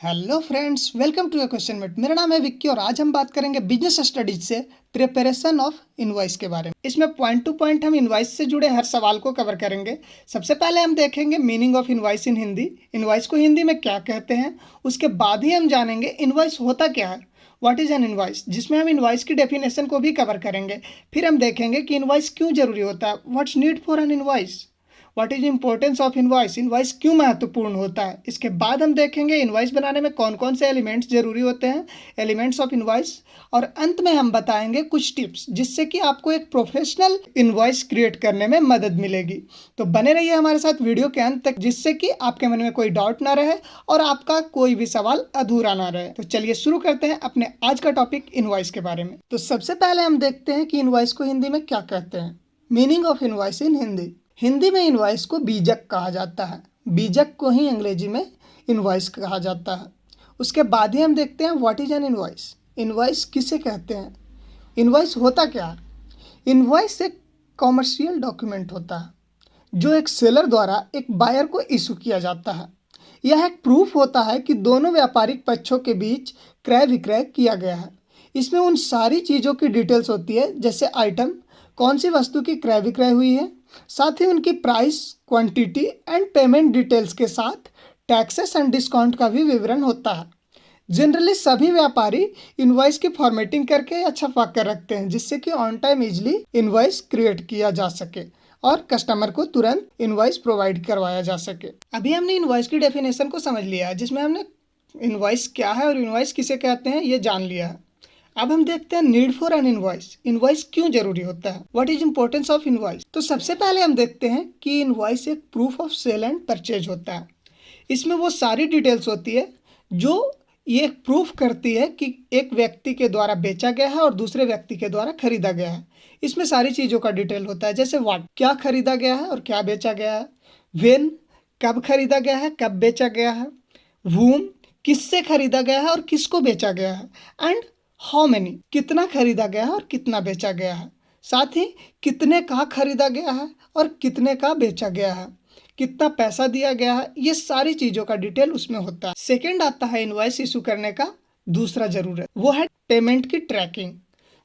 Hello friends, welcome to your question mate. मेरा नाम है विक्की और आज हम बात करेंगे बिजनेस स्टडीज से प्रिपरेशन ऑफ इनवॉइस के बारे में। इसमें पॉइंट टू पॉइंट हम इनवॉइस से जुड़े हर सवाल को कवर करेंगे। सबसे पहले हम देखेंगे meaning of invoice in Hindi. Invoice को हिंदी में क्या कहते हैं, उसके बाद ही हम जानेंगे इनवॉइस होता क्या है, व्हाट इज़ एन इनवॉइस, जिसमें हम इनवॉइस की डेफिनेशन को भी कवर करेंगे। फिर हम देखेंगे कि इनवॉइस क्यों जरूरी होता है, what's need for an invoice, what is importance of invoice, invoice क्यों महत्वपूर्ण होता है। इसके बाद हम देखेंगे इनवॉइस बनाने में कौन कौन से एलिमेंट्स जरूरी होते हैं, एलिमेंट्स ऑफ इनवॉइस। और अंत में हम बताएंगे कुछ टिप्स जिससे कि आपको एक प्रोफेशनल इनवॉइस क्रिएट करने में मदद मिलेगी। तो बने रहिए हमारे साथ वीडियो के अंत तक, जिससे कि आपके मन में कोई डाउट ना रहे और आपका कोई भी सवाल अधूरा ना रहे। तो चलिए शुरू करते हैं अपने आज का टॉपिक इनवॉइस के बारे में। तो सबसे पहले हम देखते हैं कि इनवॉइस को हिंदी में क्या कहते हैं। मीनिंग ऑफ इनवॉइस इन हिंदी। हिंदी में इनवॉइस को बीजक कहा जाता है, बीजक को ही अंग्रेजी में इनवॉइस कहा जाता है। उसके बाद ही हम देखते हैं what is an invoice, invoice किसे कहते हैं, इनवॉइस होता क्या है। इनवॉइस एक कॉमर्शियल डॉक्यूमेंट होता है जो एक सेलर द्वारा एक बायर को इशू किया जाता है। यह एक प्रूफ होता है कि दोनों व्यापारिक पक्षों के बीच क्रय विक्रय किया गया है। इसमें उन सारी चीज़ों की डिटेल्स होती है, जैसे आइटम, कौन सी वस्तु की क्रय विक्रय हुई है, साथ ही उनकी price, quantity and payment details के साथ टैक्सेस एंड डिस्काउंट का भी विवरण होता है। जनरली सभी व्यापारी इनवॉइस की फॉर्मेटिंग करके या छपा कर रखते हैं, जिससे कि on time easily invoice create किया जा सके और कस्टमर को तुरंत इनवॉइस प्रोवाइड करवाया जा सके। अभी हमने इनवॉइस की डेफिनेशन को समझ लिया है, जिसमें हमने इनवॉइस क्या है और इनवॉइस किसे कहते हैं ये जान लिया है। अब हम देखते हैं need for an invoice, invoice क्यों जरूरी होता है, what is importance of invoice. तो सबसे पहले हम देखते हैं कि इनवॉइस एक proof of sale and purchase होता है। इसमें वो सारी डिटेल्स होती है जो ये प्रूफ करती है कि एक व्यक्ति के द्वारा बेचा गया है और दूसरे व्यक्ति के द्वारा खरीदा गया है। इसमें सारी चीज़ों का डिटेल होता है, जैसे व्हाट, क्या खरीदा गया है और क्या बेचा गया है, व्हेन, कब खरीदा गया है, कब बेचा गया है, वूम, किससे खरीदा गया है और किसको बेचा गया है, एंड हाउ मैनी, कितना खरीदा गया है और कितना बेचा गया है, साथ ही कितने का खरीदा गया है और कितने का बेचा गया है, कितना पैसा दिया गया है। ये सारी चीज़ों का डिटेल उसमें होता है। सेकंड आता है इनवॉइस इशू करने का दूसरा जरूरत, वो है पेमेंट की ट्रैकिंग।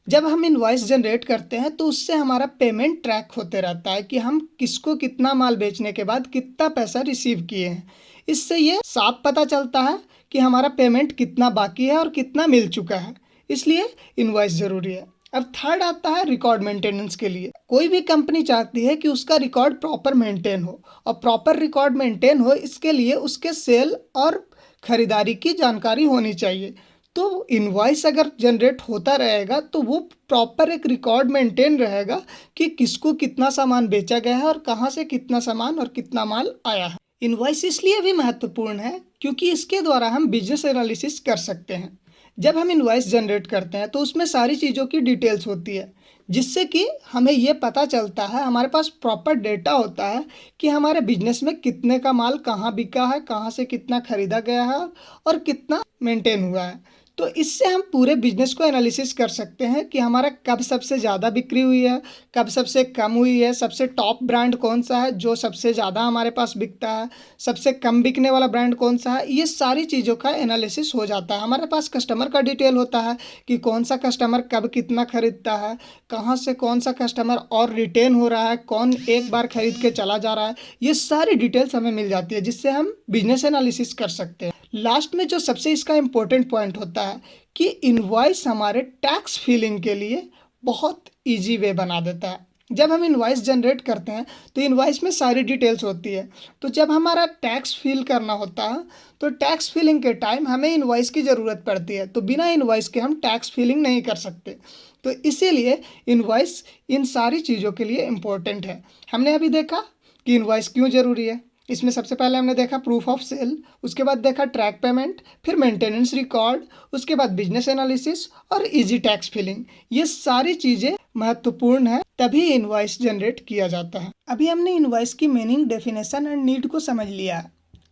जब हम इनवॉइस जनरेट करते हैं तो उससे हमारा पेमेंट ट्रैक होते रहता है कि हम किसको कितना माल बेचने के बाद कितना पैसा रिसीव किए हैं। इससे ये साफ पता चलता है कि हमारा पेमेंट कितना बाकी है और कितना मिल चुका है, इसलिए इनवॉइस ज़रूरी है। अब थर्ड आता है रिकॉर्ड मेंटेनेंस के लिए। कोई भी कंपनी चाहती है कि उसका रिकॉर्ड प्रॉपर मेंटेन हो, और प्रॉपर रिकॉर्ड मेंटेन हो इसके लिए उसके सेल और खरीदारी की जानकारी होनी चाहिए। तो इनवॉइस अगर जनरेट होता रहेगा तो वो प्रॉपर एक रिकॉर्ड मेंटेन रहेगा कि किसको कितना सामान बेचा गया है और कहाँ से कितना सामान और कितना माल आया है। इनवॉइस इसलिए भी महत्वपूर्ण है क्योंकि इसके द्वारा हम बिजनेस एनालिसिस कर सकते हैं। जब हम इनवॉइस जनरेट करते हैं तो उसमें सारी चीज़ों की डिटेल्स होती है, जिससे कि हमें ये पता चलता है, हमारे पास प्रॉपर डेटा होता है कि हमारे बिजनेस में कितने का माल कहाँ बिका है, कहाँ से कितना खरीदा गया है और कितना मेंटेन हुआ है। तो इससे हम पूरे बिजनेस को एनालिसिस कर सकते हैं कि हमारा कब सबसे ज़्यादा बिक्री हुई है, कब सबसे कम हुई है, सबसे टॉप ब्रांड कौन सा है जो सबसे ज़्यादा हमारे पास बिकता है, सबसे कम बिकने वाला ब्रांड कौन सा है। ये सारी चीज़ों का एनालिसिस हो जाता है। हमारे पास कस्टमर का डिटेल होता है कि कौन सा कस्टमर कब कितना खरीदता है, कहाँ से कौन सा कस्टमर और रिटेन हो रहा है, कौन एक बार खरीद के चला जा रहा है। ये सारी डिटेल्स हमें मिल जाती है, जिससे हम बिजनेस एनालिसिस कर सकते हैं। लास्ट में जो सबसे इसका इम्पोर्टेंट पॉइंट होता है कि इनवॉइस हमारे टैक्स फिलिंग के लिए बहुत इजी वे बना देता है। जब हम इनवॉइस जनरेट करते हैं तो इनवॉइस में सारी डिटेल्स होती है। तो जब हमारा टैक्स फिल करना होता है तो टैक्स फिलिंग के टाइम हमें इनवॉइस की ज़रूरत पड़ती है। तो बिना इनवॉइस के हम टैक्स फिलिंग नहीं कर सकते। तो इसीलिए इनवॉइस इन सारी चीज़ों के लिए इम्पोर्टेंट है। हमने अभी देखा कि इनवॉइस क्यों ज़रूरी है। इसमें सबसे पहले हमने देखा प्रूफ ऑफ सेल, उसके बाद देखा ट्रैक पेमेंट, फिर मेंटेनेंस रिकॉर्ड, उसके बाद बिजनेस एनालिसिस और इजी टैक्स फिलिंग। ये सारी चीज़ें महत्वपूर्ण है, तभी इनवॉइस जनरेट किया जाता है। अभी हमने इनवॉइस की मीनिंग, डेफिनेशन एंड नीड को समझ लिया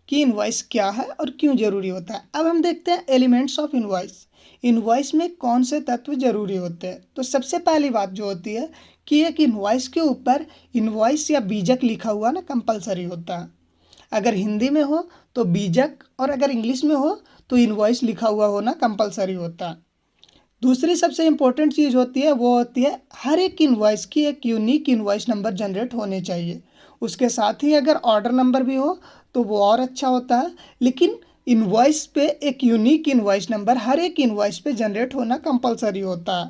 कि इनवॉइस क्या है और क्यों जरूरी होता है। अब हम देखते हैं एलिमेंट्स ऑफ इनवॉइस। इनवॉइस में कौन से तत्व जरूरी होते हैं। तो सबसे पहली बात जो होती है कि एक इनवॉइस के ऊपर इनवॉइस या बीजक लिखा हुआ ना कंपलसरी होता है। अगर हिंदी में हो तो बीजक और अगर इंग्लिश में हो तो इनवॉइस लिखा हुआ होना कंपलसरी होता है। दूसरी सबसे इम्पोर्टेंट चीज़ होती है वो होती है हर एक इनवॉइस की एक यूनिक इनवॉइस नंबर जनरेट होने चाहिए। उसके साथ ही अगर ऑर्डर नंबर भी हो तो वो और अच्छा होता है, लेकिन इनवॉइस पे एक यूनिक इनवॉइस नंबर हर एक इनवॉइस पे जनरेट होना कंपलसरी होता है।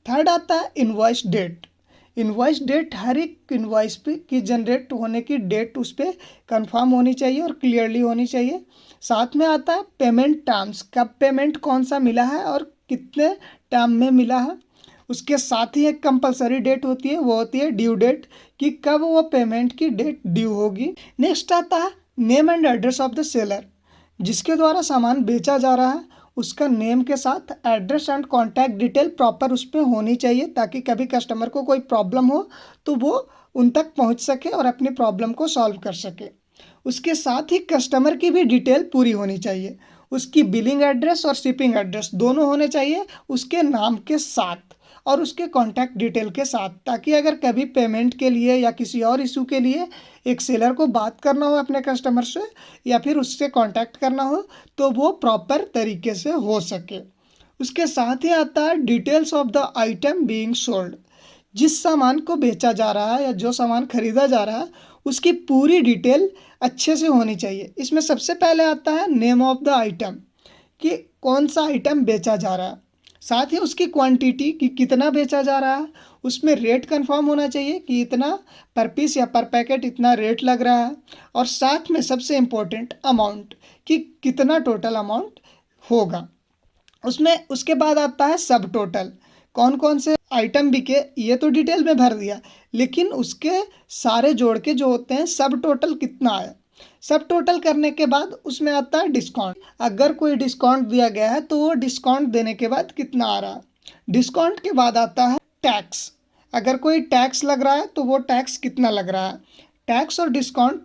थर्ड आता है इनवॉइस डेट। इनवॉइस डेट हर एक इनवॉइस पे की जनरेट होने की डेट उस पर कंफर्म होनी चाहिए और क्लियरली होनी चाहिए। साथ में आता है पेमेंट टर्म्स, कब पेमेंट कौन सा मिला है और कितने टर्म में मिला है। उसके साथ ही एक कंपलसरी डेट होती है, वो होती है ड्यू डेट, कि कब वो पेमेंट की डेट ड्यू होगी। नेक्स्ट आता है name and address of the seller. जिसके द्वारा सामान बेचा जा रहा है उसका नेम के साथ address and contact detail proper उस पर होनी चाहिए, ताकि कभी कस्टमर को कोई प्रॉब्लम हो तो वो उन तक पहुंच सके और अपनी प्रॉब्लम को सॉल्व कर सके। उसके साथ ही कस्टमर की भी डिटेल पूरी होनी चाहिए। उसकी बिलिंग एड्रेस और शिपिंग एड्रेस दोनों होने चाहिए उसके नाम के साथ और उसके कॉन्टैक्ट डिटेल के साथ, ताकि अगर कभी पेमेंट के लिए या किसी और इशू के लिए एक सेलर को बात करना हो अपने कस्टमर से या फिर उससे कांटेक्ट करना हो तो वो प्रॉपर तरीके से हो सके। उसके साथ ही आता है details of the item being sold. जिस सामान को बेचा जा रहा है या जो सामान खरीदा जा रहा है उसकी पूरी डिटेल अच्छे से होनी चाहिए। इसमें सबसे पहले आता है नेम ऑफ द आइटम, कि कौन सा आइटम बेचा जा रहा है, साथ ही उसकी क्वांटिटी कि कितना बेचा जा रहा है, उसमें रेट कंफर्म होना चाहिए कि इतना पर पीस या पर पैकेट इतना रेट लग रहा है, और साथ में सबसे इम्पोर्टेंट अमाउंट कि कितना टोटल अमाउंट होगा। उसमें उसके बाद आता है सब टोटल, कौन कौन से आइटम बिके ये तो डिटेल में भर दिया, लेकिन उसके सारे जोड़ के जो होते हैं सब टोटल कितना आया। सब टोटल करने के बाद उसमें आता है डिस्काउंट। अगर कोई डिस्काउंट दिया गया है तो वो डिस्काउंट देने के बाद कितना आ रहा है। डिस्काउंट के बाद आता है टैक्स। अगर कोई टैक्स लग रहा है तो वो टैक्स कितना लग रहा है। टैक्स और डिस्काउंट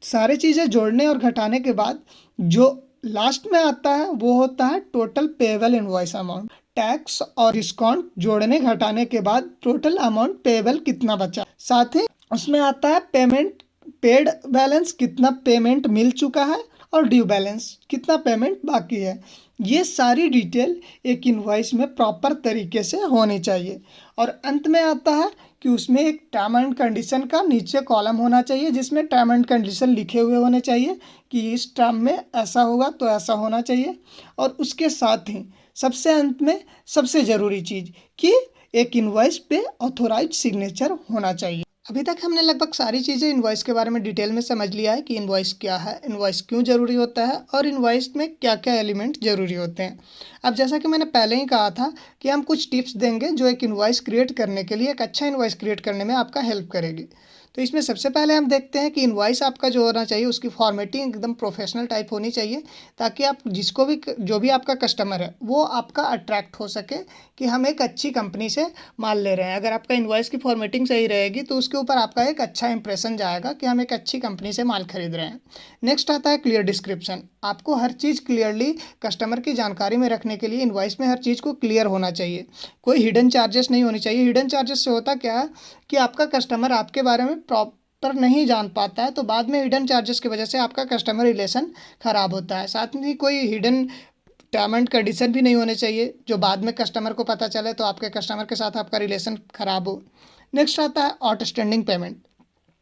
सारी चीज़ें जोड़ने और घटाने के बाद जो लास्ट में आता है वो होता है total payable invoice amount. Tax और डिस्काउंट जोड़ने घटाने के बाद टोटल अमाउंट पेएबल कितना बचा। साथ ही उसमें आता है पेमेंट पेड बैलेंस, कितना पेमेंट मिल चुका है, और ड्यू बैलेंस कितना पेमेंट बाकी है। ये सारी डिटेल एक इनवॉइस में प्रॉपर तरीके से होनी चाहिए। और अंत में आता है कि उसमें एक टर्म एंड कंडीशन का नीचे कॉलम होना चाहिए जिसमें टर्म एंड कंडीशन लिखे हुए होने चाहिए कि इस टर्म में ऐसा होगा तो ऐसा होना चाहिए। और उसके साथ ही सबसे अंत में सबसे ज़रूरी चीज़ कि एक इनवॉइस पे ऑथोराइज सिग्नेचर होना चाहिए। अभी तक हमने लगभग सारी चीज़ें इनवॉइस के बारे में डिटेल में समझ लिया है कि इनवॉइस क्या है, इनवॉइस क्यों ज़रूरी होता है और इनवॉइस में क्या क्या एलिमेंट ज़रूरी होते हैं। अब जैसा कि मैंने पहले ही कहा था कि हम कुछ टिप्स देंगे जो एक इनवॉइस क्रिएट करने के लिए, एक अच्छा इनवॉइस क्रिएट करने में आपका हेल्प करेगी। तो इसमें सबसे पहले हम देखते हैं कि इनवॉइस आपका जो होना चाहिए उसकी फॉर्मेटिंग एकदम प्रोफेशनल टाइप होनी चाहिए, ताकि आप जिसको भी जो भी आपका कस्टमर है वो आपका अट्रैक्ट हो सके कि हम एक अच्छी कंपनी से माल ले रहे हैं। अगर आपका इनवॉइस की फॉर्मेटिंग सही रहेगी तो उसके ऊपर आपका एक अच्छा इंप्रेशन जाएगा कि हम एक अच्छी कंपनी से माल खरीद रहे हैं। नेक्स्ट आता है क्लियर डिस्क्रिप्शन। आपको हर चीज़ क्लियरली कस्टमर की जानकारी में रखने के लिए इनवॉइस में हर चीज़ को क्लियर होना चाहिए। कोई हिडन चार्जेस नहीं होनी चाहिए। हिडन चार्जेस से होता क्या है कि आपका कस्टमर आपके बारे में प्रॉपर नहीं जान पाता है, तो बाद में हिडन चार्जेस की वजह से आपका कस्टमर रिलेशन ख़राब होता है। साथ में कोई हिडन टर्म एंड कंडीशन भी नहीं होने चाहिए जो बाद में कस्टमर को पता चले तो आपके कस्टमर के साथ आपका रिलेशन ख़राब हो। नेक्स्ट आता है आउटस्टैंडिंग पेमेंट।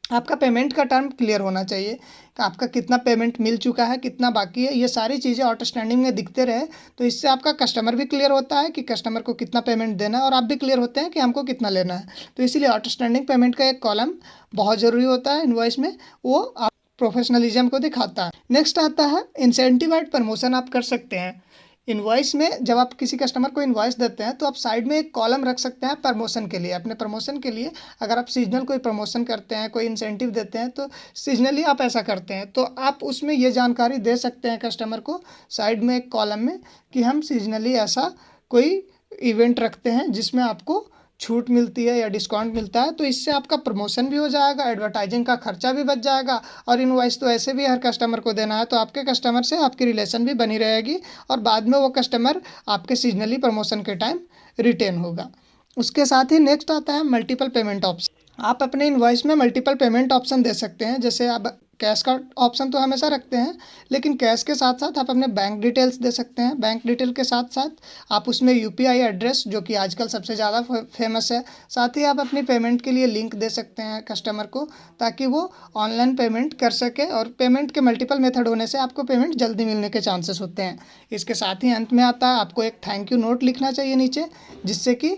आपका पेमेंट का टर्म क्लियर होना चाहिए कि आपका कितना पेमेंट मिल चुका है, कितना बाकी है। ये सारी चीज़ें आउटस्टैंडिंग में दिखते रहे तो इससे आपका कस्टमर भी क्लियर होता है कि कस्टमर को कितना पेमेंट देना है और आप भी क्लियर होते हैं कि हमको कितना लेना है। तो इसीलिए आउटस्टैंडिंग पेमेंट का एक कॉलम बहुत ज़रूरी होता है इनवॉइस में, वो आप प्रोफेशनलिज्म को दिखाता है। नेक्स्ट आता है इंसेंटिव एंड प्रमोशन आप कर सकते हैं। इनवॉइस में जब आप किसी कस्टमर को इनवॉइस देते हैं तो आप साइड में एक कॉलम रख सकते हैं प्रमोशन के लिए। अपने प्रमोशन के लिए अगर आप सीजनल कोई प्रमोशन करते हैं, कोई इंसेंटिव देते हैं तो सीजनली आप ऐसा करते हैं तो आप उसमें ये जानकारी दे सकते हैं कस्टमर को साइड में एक कॉलम में कि हम सीजनली ऐसा कोई इवेंट रखते हैं जिसमें आपको छूट मिलती है या डिस्काउंट मिलता है। तो इससे आपका प्रमोशन भी हो जाएगा, एडवर्टाइजिंग का खर्चा भी बच जाएगा, और इनवॉइस तो ऐसे भी हर कस्टमर को देना है तो आपके कस्टमर से आपकी रिलेशन भी बनी रहेगी और बाद में वो कस्टमर आपके सीजनली प्रमोशन के टाइम रिटेन होगा। उसके साथ ही नेक्स्ट आता है मल्टीपल पेमेंट ऑप्शन। आप अपने इनवॉइस में मल्टीपल पेमेंट ऑप्शन दे सकते हैं। जैसे अब कैश का ऑप्शन तो हमेशा रखते हैं, लेकिन कैश के साथ साथ आप अपने बैंक डिटेल्स दे सकते हैं। बैंक डिटेल के साथ साथ आप उसमें यूपीआई एड्रेस, जो कि आजकल सबसे ज़्यादा फेमस है, साथ ही आप अपनी पेमेंट के लिए लिंक दे सकते हैं कस्टमर को, ताकि वो ऑनलाइन पेमेंट कर सके। और पेमेंट के मल्टीपल मेथड होने से आपको पेमेंट जल्दी मिलने के चांसेस होते हैं। इसके साथ ही अंत में आता है आपको एक थैंक यू नोट लिखना चाहिए नीचे, जिससे कि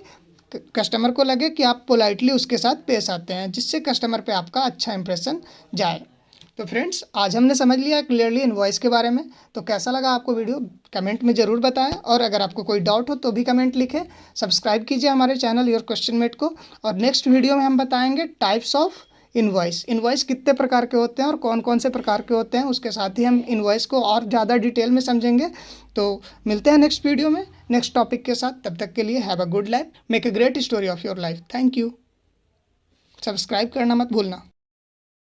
कस्टमर को लगे कि आप पोलाइटली उसके साथ पेश आते हैं, जिससे कस्टमर पे आपका अच्छा इंप्रेशन जाए। तो फ्रेंड्स, आज हमने समझ लिया क्लियरली इनवॉइस के बारे में। तो कैसा लगा आपको वीडियो, कमेंट में ज़रूर बताएं, और अगर आपको कोई डाउट हो तो भी कमेंट लिखें। सब्सक्राइब कीजिए हमारे चैनल योर क्वेश्चन मेट को, और नेक्स्ट वीडियो में हम बताएंगे टाइप्स ऑफ इनवॉइस। इनवॉइस कितने प्रकार के होते हैं और कौन कौन से प्रकार के होते हैं, उसके साथ ही हम इनवॉइस को और ज़्यादा डिटेल में समझेंगे। तो मिलते हैं नेक्स्ट वीडियो में नेक्स्ट टॉपिक के साथ। तब तक के लिए have a good life, make a great story of your life. Thank you. Subscribe करना मत भूलना।